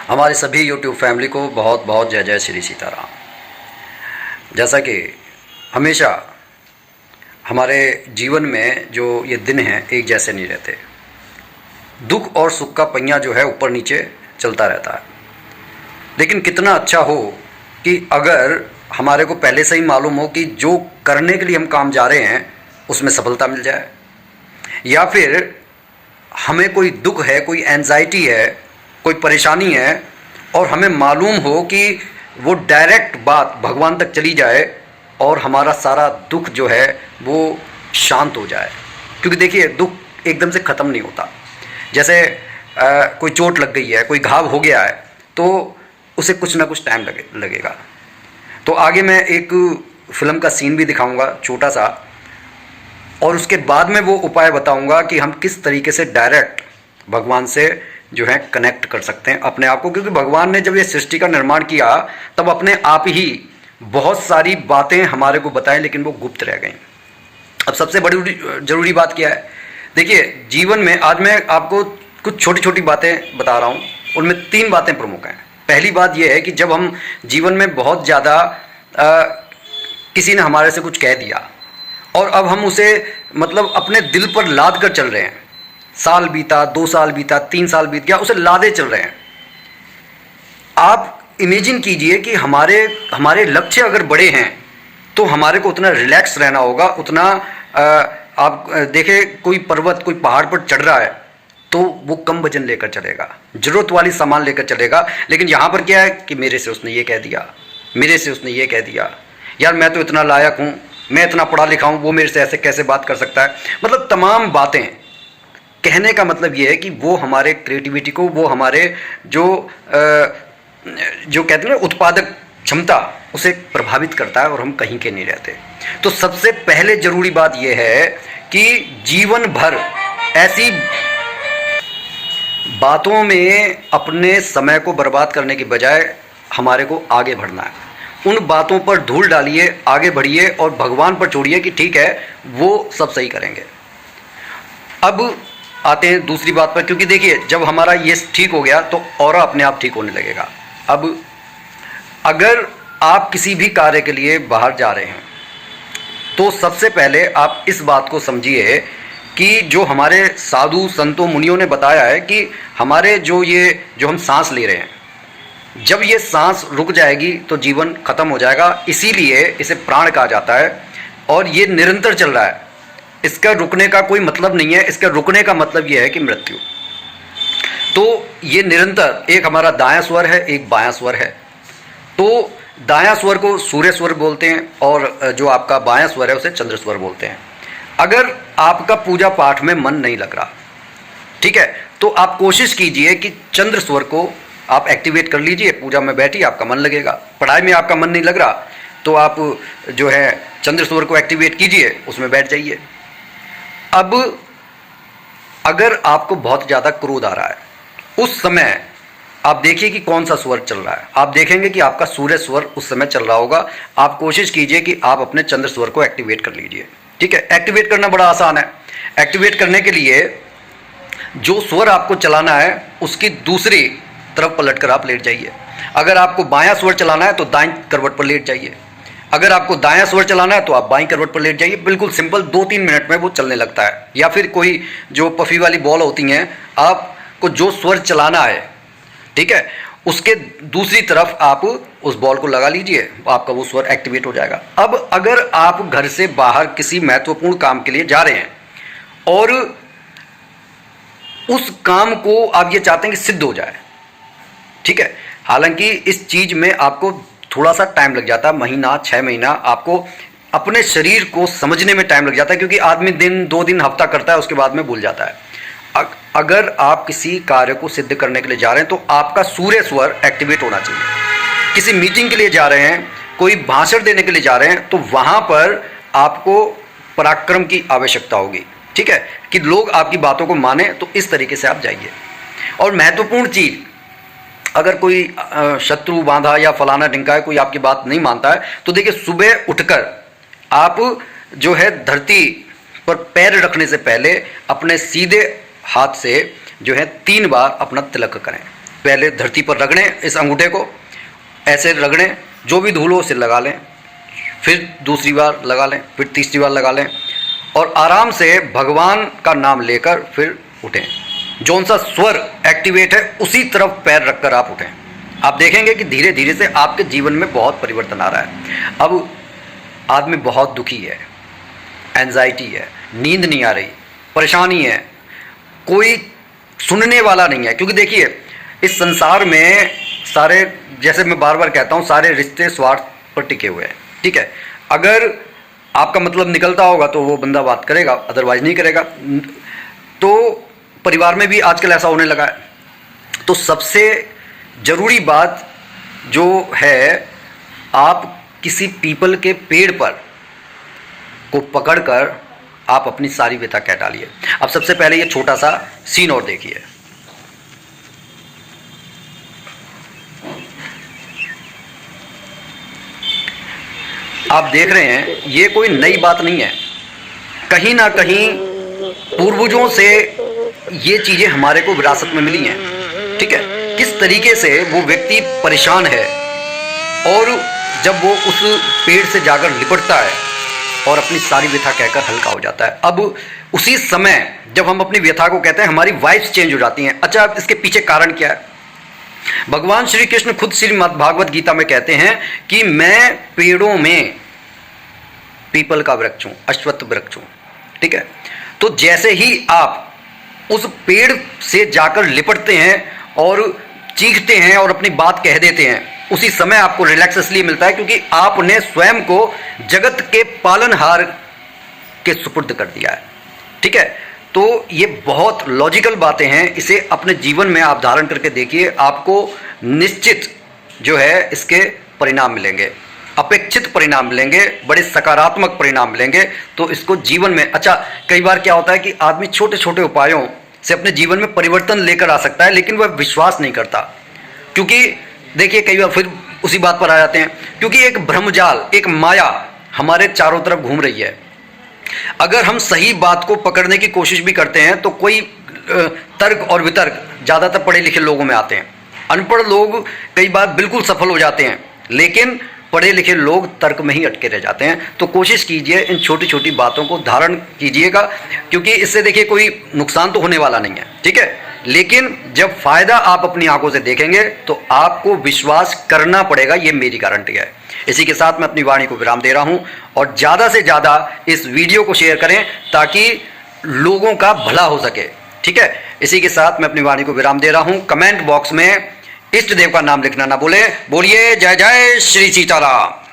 हमारे सभी YouTube family को बहुत बहुत जय जय श्री सीताराम। जैसा कि हमेशा हमारे जीवन में जो ये दिन हैं एक जैसे नहीं रहते। दुख और सुख का पहिया जो है ऊपर नीचे चलता रहता है। लेकिन कितना अच्छा हो कि अगर हमारे को पहले से ही मालूम हो कि जो करने के लिए हम काम जा रहे हैं उसमें सफलता मिल जाए, या फिर हमें कोई दुख है, कोई एंजाइटी है, कोई परेशानी है और हमें मालूम हो कि वो डायरेक्ट बात भगवान तक चली जाए और हमारा सारा दुख जो है वो शांत हो जाए। क्योंकि देखिए, दुख एकदम से ख़त्म नहीं होता। जैसे कोई चोट लग गई है, कोई घाव हो गया है, तो उसे कुछ ना कुछ टाइम लगेगा। तो आगे मैं एक फिल्म का सीन भी दिखाऊंगा छोटा सा, और उसके बाद में वो उपाय बताऊंगा कि हम किस तरीके से डायरेक्ट भगवान से जो है कनेक्ट कर सकते हैं अपने आप को। क्योंकि भगवान ने जब ये सृष्टि का निर्माण किया तब अपने आप ही बहुत सारी बातें हमारे को बताएं, लेकिन वो गुप्त रह गई। अब सबसे बड़ी जरूरी बात क्या है? देखिए, जीवन में आज मैं आपको कुछ छोटी छोटी बातें बता रहा हूँ, उनमें 3 बातें प्रमुख हैं। पहली बात यह है कि जब हम जीवन में बहुत ज़्यादा किसी ने हमारे से कुछ कह दिया और अब हम उसे मतलब अपने दिल पर लाद कर चल रहे हैं, साल बीता, 2 साल बीता, 3 साल बीत गया, उसे लादे चल रहे हैं। आप इमेजिन कीजिए कि हमारे लक्ष्य अगर बड़े हैं तो हमारे को उतना रिलैक्स रहना होगा, उतना आप देखें कोई पर्वत, कोई पहाड़ पर चढ़ रहा है तो वो कम वजन लेकर चलेगा, जरूरत वाली सामान लेकर चलेगा। लेकिन यहाँ पर क्या है कि मेरे से उसने ये कह दिया, मेरे से उसने ये कह दिया, यार मैं तो इतना लायक हूँ, मैं इतना पढ़ा लिखा हूँ, वो मेरे से ऐसे कैसे बात कर सकता है। मतलब तमाम बातें कहने का मतलब ये है कि वो हमारे क्रिएटिविटी को, वो हमारे जो कहते हैं ना उत्पादक क्षमता, उसे प्रभावित करता है और हम कहीं के नहीं रहते। तो सबसे पहले जरूरी बात यह है कि जीवन भर ऐसी बातों में अपने समय को बर्बाद करने की बजाय हमारे को आगे बढ़ना है। उन बातों पर धूल डालिए, आगे बढ़िए और भगवान पर छोड़िए कि ठीक है वो सब सही करेंगे। अब आते हैं दूसरी बात पर, क्योंकि देखिए जब हमारा ये ठीक हो गया तो और अपने आप ठीक होने लगेगा। अब अगर आप किसी भी कार्य के लिए बाहर जा रहे हैं तो सबसे पहले आप इस बात को समझिए कि जो हमारे साधु संतों मुनियों ने बताया है कि हमारे जो हम सांस ले रहे हैं, जब ये सांस रुक जाएगी तो जीवन खत्म हो जाएगा। इसीलिए इसे प्राण कहा जाता है और ये निरंतर चल रहा है। इसका रुकने का कोई मतलब नहीं है। इसका रुकने का मतलब यह है कि मृत्यु। तो ये निरंतर, एक हमारा दायां स्वर है, एक बायां स्वर है। तो दायां स्वर को सूर्य स्वर बोलते हैं और जो आपका बायां स्वर है उसे चंद्र स्वर बोलते हैं। अगर आपका पूजा पाठ में मन नहीं लग रहा, ठीक है, तो आप कोशिश कीजिए कि चंद्र स्वर को आप एक्टिवेट कर लीजिए। पूजा में बैठिए, आपका मन लगेगा। पढ़ाई में आपका मन नहीं लग रहा तो आप जो है चंद्र स्वर को एक्टिवेट कीजिए, उसमें बैठ जाइए। अब अगर आपको बहुत ज़्यादा क्रोध आ रहा है, उस समय आप देखिए कि कौन सा स्वर चल रहा है। आप देखेंगे कि आपका सूर्य स्वर उस समय चल रहा होगा। आप कोशिश कीजिए कि आप अपने चंद्र स्वर को एक्टिवेट कर लीजिए। ठीक है, एक्टिवेट करना बड़ा आसान है। एक्टिवेट करने के लिए जो स्वर आपको चलाना है उसकी दूसरी तरफ पलट कर आप लेट जाइए। अगर आपको बायां स्वर चलाना है तो दाईं करवट पर लेट जाइए। अगर आपको दायां स्वर चलाना है तो आप बाईं करवट पर लेट जाइए। बिल्कुल सिंपल, 2-3 मिनट में वो चलने लगता है। या फिर कोई जो पफी वाली बॉल होती हैं, आपको जो स्वर चलाना है, ठीक है, उसके दूसरी तरफ आप उस बॉल को लगा लीजिए, आपका वो स्वर एक्टिवेट हो जाएगा। अब अगर आप घर से बाहर किसी महत्वपूर्ण काम के लिए जा रहे हैं और उस काम को आप ये चाहते हैं कि सिद्ध हो जाए, ठीक है, हालांकि इस चीज में आपको थोड़ा सा टाइम लग जाता है, महीना 6 महीना आपको अपने शरीर को समझने में टाइम लग जाता है। क्योंकि आदमी दिन 2 दिन हफ्ता करता है, उसके बाद में भूल जाता है। अगर आप किसी कार्य को सिद्ध करने के लिए जा रहे हैं तो आपका सूर्य स्वर एक्टिवेट होना चाहिए। किसी मीटिंग के लिए जा रहे हैं, कोई भाषण देने के लिए जा रहे हैं, तो वहां पर आपको पराक्रम की आवश्यकता होगी, ठीक है, कि लोग आपकी बातों को माने। तो इस तरीके से आप जाइए। और महत्वपूर्ण चीज, अगर कोई शत्रु बांधा या फलाना ढिंका है, कोई आपकी बात नहीं मानता है, तो देखिए सुबह उठकर आप जो है धरती पर पैर रखने से पहले अपने सीधे हाथ से जो है 3 बार अपना तिलक करें। पहले धरती पर रगड़ें, इस अंगूठे को ऐसे रगड़ें, जो भी धूल हो उसे लगा लें, फिर दूसरी बार लगा लें, फिर तीसरी बार लगा लें और आराम से भगवान का नाम लेकर फिर उठें। जौन सा स्वर एक्टिवेट है उसी तरफ पैर रखकर आप उठें। आप देखेंगे कि धीरे धीरे से आपके जीवन में बहुत परिवर्तन आ रहा है। अब आदमी बहुत दुखी है, एंजाइटी है, नींद नहीं आ रही, परेशानी है, कोई सुनने वाला नहीं है। क्योंकि देखिए इस संसार में सारे, जैसे मैं बार बार कहता हूँ, सारे रिश्ते स्वार्थ पर टिके हुए हैं। ठीक है, अगर आपका मतलब निकलता होगा तो वो बंदा बात करेगा, अदरवाइज नहीं करेगा। तो परिवार में भी आजकल ऐसा होने लगा है। तो सबसे ज़रूरी बात जो है, आप किसी पीपल के पेड़ पर को पकड़कर आप अपनी सारी व्यथा कह डालिए। अब सबसे पहले ये छोटा सा सीन और देखिए। आप देख रहे हैं ये कोई नई बात नहीं है, कहीं ना कहीं पूर्वजों से ये चीज़ें हमारे को विरासत में मिली हैं। ठीक है, किस तरीके से वो व्यक्ति परेशान है और जब वो उस पेड़ से जाकर लिपटता है और अपनी सारी व्यथा कहकर हल्का हो जाता है। अब उसी समय जब हम अपनी व्यथा को कहते हैं, हमारी वाइब्स चेंज हो जाती हैं। अच्छा, अब इसके पीछे कारण क्या है? भगवान श्री कृष्ण खुद श्रीमद् भागवत गीता में कहते हैं कि मैं पेड़ों में पीपल का वृक्ष हूं, अश्वत्थ वृक्ष हूं। ठीक है, तो जैसे ही आप उस पेड़ से जाकर लिपटते हैं और चीखते हैं और अपनी बात कह देते हैं, उसी समय आपको रिलैक्स इसलिए मिलता है क्योंकि आपने स्वयं को जगत के पालनहार के सुपुर्द कर दिया है। ठीक है, तो ये बहुत लॉजिकल बातें हैं, इसे अपने जीवन में आप धारण करके देखिए, आपको निश्चित जो है इसके परिणाम मिलेंगे, अपेक्षित परिणाम मिलेंगे, बड़े सकारात्मक परिणाम मिलेंगे। तो इसको जीवन में, अच्छा कई बार क्या होता है कि आदमी छोटे छोटे उपायों से अपने जीवन में परिवर्तन लेकर आ सकता है, लेकिन वह विश्वास नहीं करता। क्योंकि देखिए कई बार फिर उसी बात पर आ जाते हैं, क्योंकि एक भ्रमजाल, एक माया हमारे चारों तरफ घूम रही है। अगर हम सही बात को पकड़ने की कोशिश भी करते हैं तो कोई तर्क और वितर्क ज़्यादातर पढ़े लिखे लोगों में आते हैं। अनपढ़ लोग कई बार बिल्कुल सफल हो जाते हैं, लेकिन पढ़े लिखे लोग तर्क में ही अटके रह जाते हैं। तो कोशिश कीजिए इन छोटी छोटी बातों को धारण कीजिएगा, क्योंकि इससे देखिए कोई नुकसान तो होने वाला नहीं है। ठीक है, लेकिन जब फायदा आप अपनी आंखों से देखेंगे तो आपको विश्वास करना पड़ेगा, ये मेरी गारंटी है। इसी के साथ मैं अपनी वाणी को विराम दे रहा हूं और ज़्यादा से ज़्यादा इस वीडियो को शेयर करें ताकि लोगों का भला हो सके। ठीक है, इसी के साथ मैं अपनी वाणी को विराम दे रहा हूं। कमेंट बॉक्स में इष्ट देव का नाम लिखना ना भूलें। बोलिए जय जय श्री सीताराम।